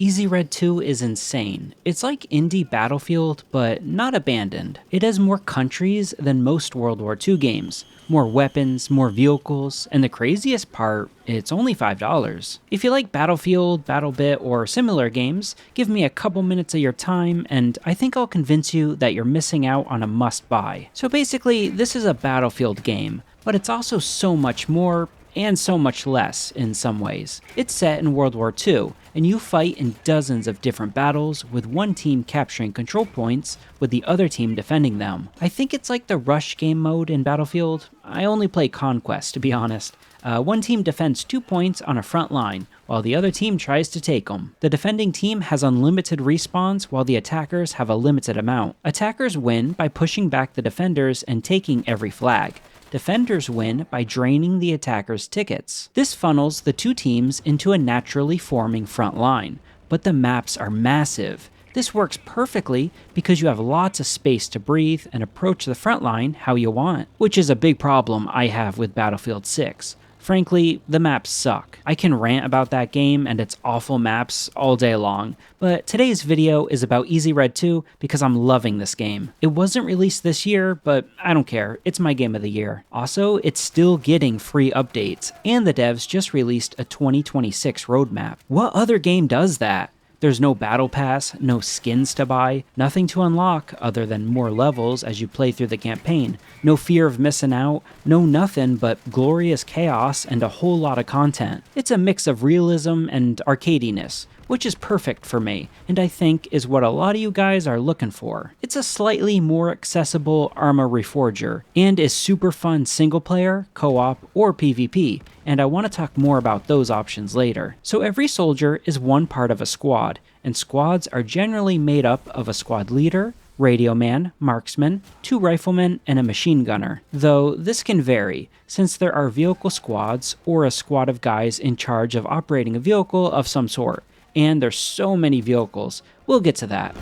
Easy Red 2 is insane. It's like indie Battlefield, but not abandoned. It has more countries than most World War II games, more weapons, more vehicles, and the craziest part, it's only $5. If you like Battlefield, BattleBit, or similar games, give me a couple minutes of your time, and I think I'll convince you that you're missing out on a must-buy. So basically, this is a Battlefield game, but it's also so much more, and so much less in some ways. It's set in World War II, and you fight in dozens of different battles, with one team capturing control points, with the other team defending them. I think it's like the rush game mode in Battlefield. I only play Conquest, to be honest. One team defends 2 points on a front line, while the other team tries to take them. The defending team has unlimited respawns, while the attackers have a limited amount. Attackers win by pushing back the defenders and taking every flag. Defenders win by draining the attackers' tickets. This funnels the two teams into a naturally forming front line, but the maps are massive. This works perfectly because you have lots of space to breathe and approach the front line how you want, which is a big problem I have with Battlefield 6. Frankly, the maps suck. I can rant about that game and its awful maps all day long, but today's video is about Easy Red 2 because I'm loving this game. It wasn't released this year, but I don't care, it's my game of the year. Also, it's still getting free updates, and the devs just released a 2026 roadmap. What other game does that? There's no battle pass, no skins to buy, nothing to unlock other than more levels as you play through the campaign, no fear of missing out, no nothing but glorious chaos and a whole lot of content. It's a mix of realism and arcadiness, which is perfect for me, and I think is what a lot of you guys are looking for. It's a slightly more accessible Arma Reforger, and is super fun single player, co-op, or PvP, and I want to talk more about those options later. So every soldier is one part of a squad, and squads are generally made up of a squad leader, radio man, marksman, 2 riflemen, and a machine gunner. Though this can vary, since there are vehicle squads, or a squad of guys in charge of operating a vehicle of some sort. And there's so many vehicles. We'll get to that.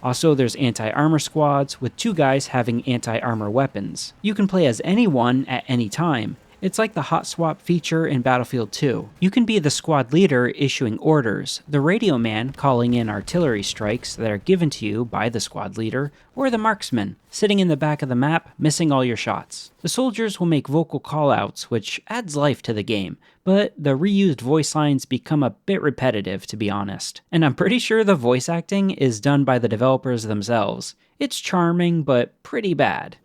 Also, there's anti-armor squads, with 2 guys having anti-armor weapons. You can play as anyone at any time. It's like the hot swap feature in Battlefield 2. You can be the squad leader issuing orders, the radio man calling in artillery strikes that are given to you by the squad leader, or the marksman, sitting in the back of the map, missing all your shots. The soldiers will make vocal callouts, which adds life to the game, but the reused voice lines become a bit repetitive, to be honest. And I'm pretty sure the voice acting is done by the developers themselves. It's charming, but pretty bad.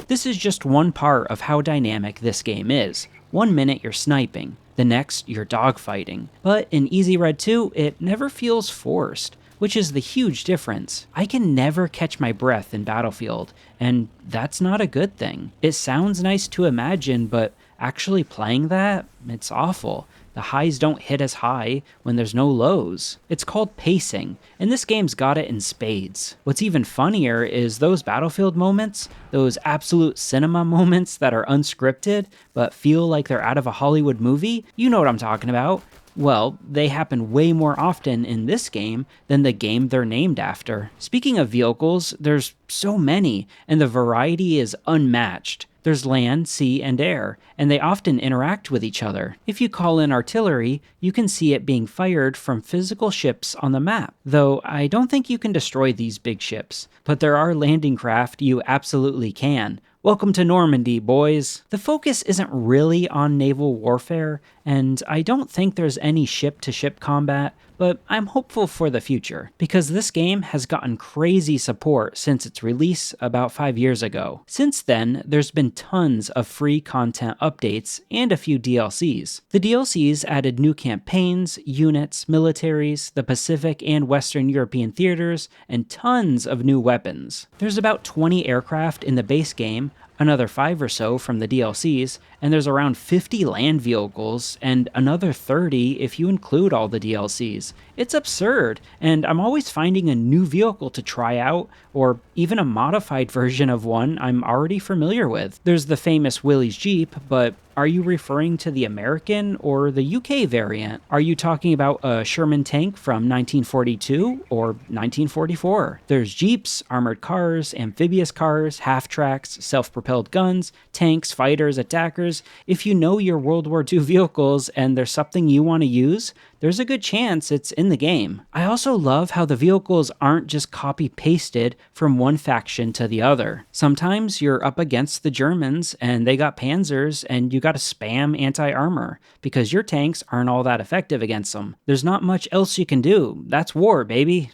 This is just one part of how dynamic this game is. 1 minute you're sniping, the next you're dogfighting. But in Easy Red 2, it never feels forced, which is the huge difference. I can never catch my breath in Battlefield, and that's not a good thing. It sounds nice to imagine, but actually playing that, it's awful. The highs don't hit as high when there's no lows. It's called pacing, and this game's got it in spades. What's even funnier is those Battlefield moments, those absolute cinema moments that are unscripted but feel like they're out of a Hollywood movie. You know what I'm talking about. Well, they happen way more often in this game than the game they're named after. Speaking of vehicles, there's so many, and the variety is unmatched. There's land, sea, and air, and they often interact with each other. If you call in artillery, you can see it being fired from physical ships on the map, though I don't think you can destroy these big ships, but there are landing craft you absolutely can. Welcome to Normandy, boys. The focus isn't really on naval warfare, and I don't think there's any ship-to-ship combat, but I'm hopeful for the future, because this game has gotten crazy support since its release about 5 years ago. Since then, there's been tons of free content updates and a few DLCs. The DLCs added new campaigns, units, militaries, the Pacific and Western European theaters, and tons of new weapons. There's about 20 aircraft in the base game, another 5 or so from the DLCs, and there's around 50 land vehicles, and another 30 if you include all the DLCs. It's absurd, and I'm always finding a new vehicle to try out, or even a modified version of one I'm already familiar with. There's the famous Willys Jeep, but are you referring to the American or the UK variant? Are you talking about a Sherman tank from 1942 or 1944? There's Jeeps, armored cars, amphibious cars, half-tracks, self-propelled guns, tanks, fighters, attackers. If you know your World War II vehicles and there's something you want to use, there's a good chance it's in the game. I also love how the vehicles aren't just copy-pasted from one faction to the other. Sometimes you're up against the Germans and they got panzers and you gotta spam anti-armor because your tanks aren't all that effective against them. There's not much else you can do. That's war, baby.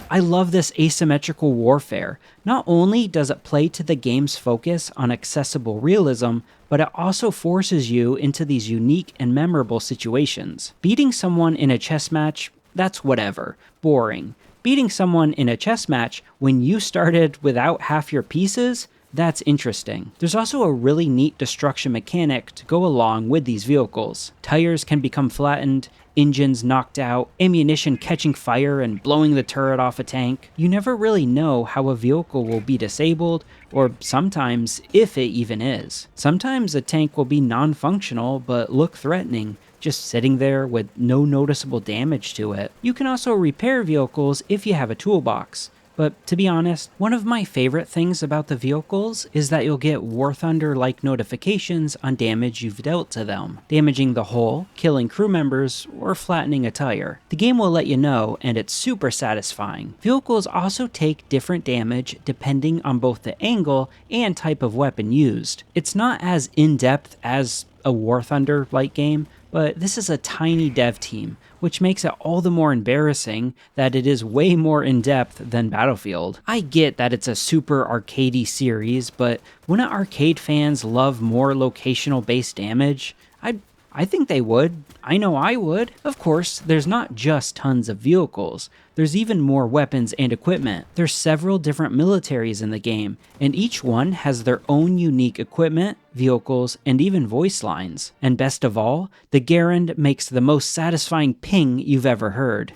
I love this asymmetrical warfare. Not only does it play to the game's focus on accessible realism, but it also forces you into these unique and memorable situations. Beating someone in a chess match, that's whatever. Boring. Beating someone in a chess match when you started without half your pieces, that's interesting. There's also a really neat destruction mechanic to go along with these vehicles. Tires can become flattened, engines knocked out, ammunition catching fire and blowing the turret off a tank. You never really know how a vehicle will be disabled, or sometimes if it even is. Sometimes a tank will be non-functional but look threatening, just sitting there with no noticeable damage to it. You can also repair vehicles if you have a toolbox. But to be honest, one of my favorite things about the vehicles is that you'll get War Thunder-like notifications on damage you've dealt to them, damaging the hull, killing crew members, or flattening a tire. The game will let you know, and it's super satisfying. Vehicles also take different damage depending on both the angle and type of weapon used. It's not as in-depth as a War Thunder-like game, but this is a tiny dev team, which makes it all the more embarrassing that it is way more in-depth than Battlefield. I get that it's a super arcadey series, but wouldn't arcade fans love more locational-based damage? I think they would. I know I would. Of course, there's not just tons of vehicles. There's even more weapons and equipment. There's several different militaries in the game, and each one has their own unique equipment, vehicles, and even voice lines. And best of all, the Garand makes the most satisfying ping you've ever heard.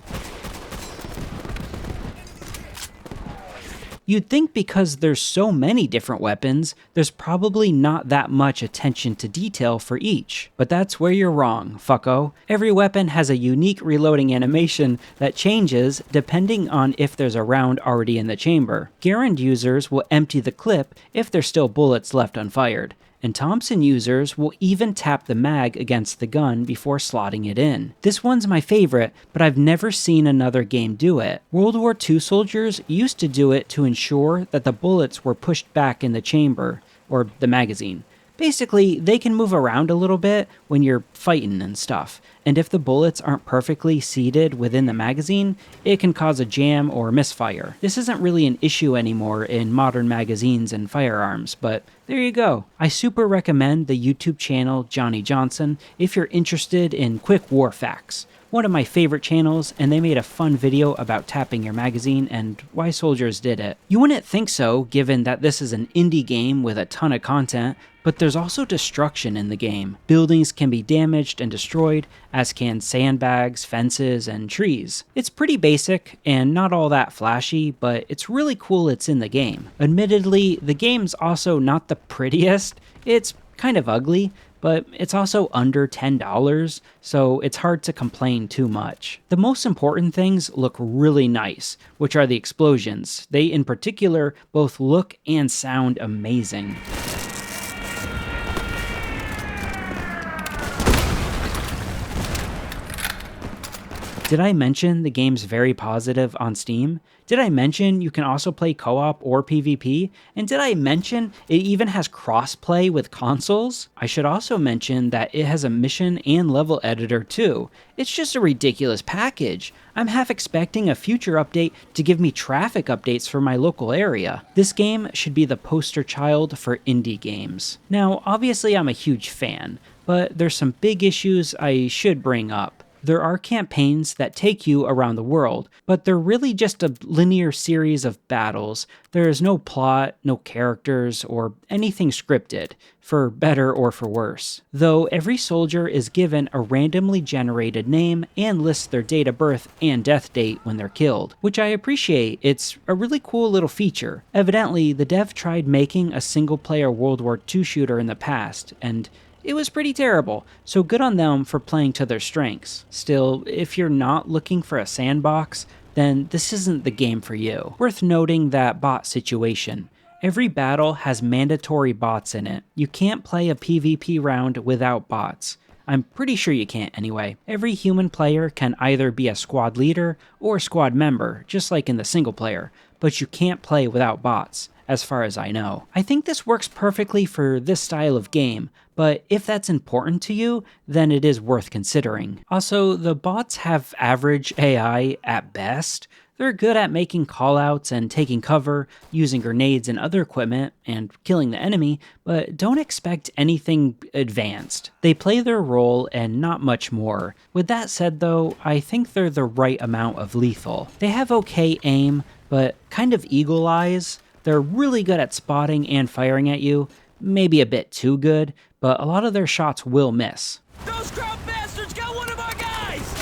You'd think because there's so many different weapons, there's probably not that much attention to detail for each. But that's where you're wrong, fucko. Every weapon has a unique reloading animation that changes depending on if there's a round already in the chamber. Garand users will empty the clip if there's still bullets left unfired, and Thompson users will even tap the mag against the gun before slotting it in. This one's my favorite, but I've never seen another game do it. World War II soldiers used to do it to ensure that the bullets were pushed back in the chamber, or the magazine. Basically, they can move around a little bit when you're fighting and stuff, and if the bullets aren't perfectly seated within the magazine, it can cause a jam or misfire. This isn't really an issue anymore in modern magazines and firearms, but there you go. I super recommend the YouTube channel Johnny Johnson if you're interested in quick war facts. One of my favorite channels, and they made a fun video about tapping your magazine and why soldiers did it. You wouldn't think so, given that this is an indie game with a ton of content, but there's also destruction in the game. Buildings can be damaged and destroyed, as can sandbags, fences, and trees. It's pretty basic and not all that flashy, but it's really cool it's in the game. Admittedly, the game's also not the prettiest. It's kind of ugly, but it's also under $10, so it's hard to complain too much. The most important things look really nice, which are the explosions. They in particular both look and sound amazing. Did I mention the game's very positive on Steam? Did I mention you can also play co-op or PvP? And did I mention it even has cross-play with consoles? I should also mention that it has a mission and level editor too. It's just a ridiculous package. I'm half expecting a future update to give me traffic updates for my local area. This game should be the poster child for indie games. Now, obviously I'm a huge fan, but there's some big issues I should bring up. There are campaigns that take you around the world, but they're really just a linear series of battles. There is no plot, no characters, or anything scripted, for better or for worse. Though every soldier is given a randomly generated name and lists their date of birth and death date when they're killed, which I appreciate. It's a really cool little feature. Evidently, the dev tried making a single-player World War II shooter in the past, and it was pretty terrible, so good on them for playing to their strengths. Still, if you're not looking for a sandbox, then this isn't the game for you. Worth noting that bot situation. Every battle has mandatory bots in it. You can't play a PvP round without bots. I'm pretty sure you can't anyway. Every human player can either be a squad leader or squad member, just like in the single player, but you can't play without bots, as far as I know. I think this works perfectly for this style of game, but if that's important to you, then it is worth considering. Also, the bots have average AI at best. They're good at making callouts and taking cover, using grenades and other equipment, and killing the enemy, but don't expect anything advanced. They play their role and not much more. With that said though, I think they're the right amount of lethal. They have okay aim, but kind of eagle eyes. They're really good at spotting and firing at you, maybe a bit too good, but a lot of their shots will miss. Those crowd bastards got one of our guys!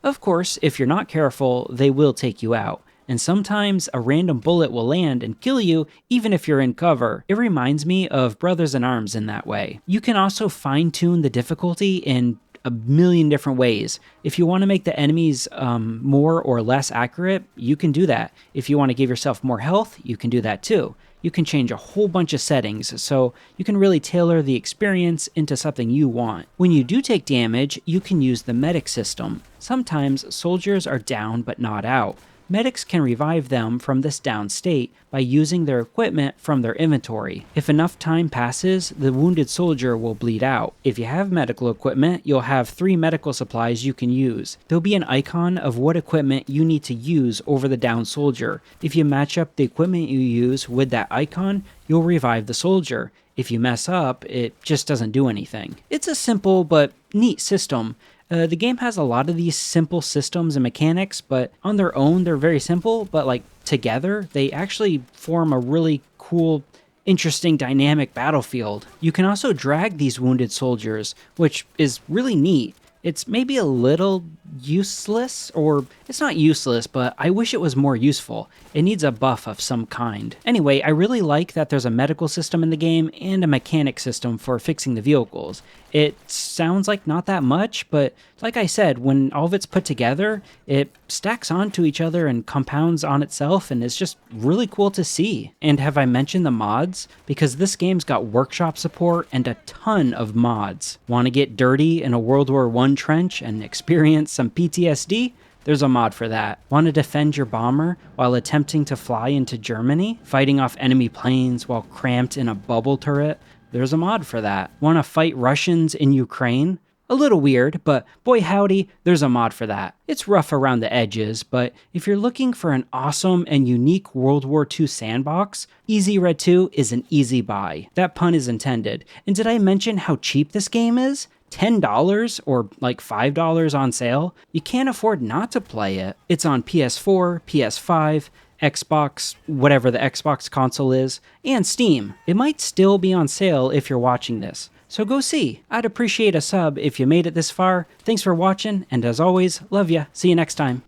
Of course, if you're not careful, they will take you out, and sometimes a random bullet will land and kill you even if you're in cover. It reminds me of Brothers in Arms in that way. You can also fine-tune the difficulty in a million different ways. If you want to make the enemies more or less accurate, you can do that. If you want to give yourself more health, you can do that too. You can change a whole bunch of settings, so you can really tailor the experience into something you want. When you do take damage, you can use the medic system. Sometimes soldiers are down but not out. Medics can revive them from this down state by using their equipment from their inventory. If enough time passes, the wounded soldier will bleed out. If you have medical equipment, you'll have 3 medical supplies you can use. There'll be an icon of what equipment you need to use over the down soldier. If you match up the equipment you use with that icon, you'll revive the soldier. If you mess up, it just doesn't do anything. It's a simple but neat system. The game has a lot of these simple systems and mechanics, but on their own they're very simple, but like together they actually form a really cool, interesting, dynamic battlefield. You can also drag these wounded soldiers, which is really neat. It's maybe a little useless, or it's not useless, but I wish it was more useful. It needs a buff of some kind. Anyway, I really like that there's a medical system in the game and a mechanic system for fixing the vehicles. It sounds like not that much, but like I said, when all of it's put together, it stacks onto each other and compounds on itself, and it's just really cool to see. And have I mentioned the mods? Because this game's got workshop support and a ton of mods. Want to get dirty in a World War I trench and experience some PTSD? There's a mod for that. Want to defend your bomber while attempting to fly into Germany? Fighting off enemy planes while cramped in a bubble turret? There's a mod for that. Want to fight Russians in Ukraine? A little weird, but boy howdy, there's a mod for that. It's rough around the edges, but if you're looking for an awesome and unique World War II sandbox, Easy Red 2 is an easy buy. That pun is intended. And did I mention how cheap this game is? $10 or like $5 on sale? You can't afford not to play it. It's on PS4, PS5, Xbox, whatever the Xbox console is, and Steam. It might still be on sale if you're watching this. So go see. I'd appreciate a sub if you made it this far. Thanks for watching, and as always, love ya. See you next time.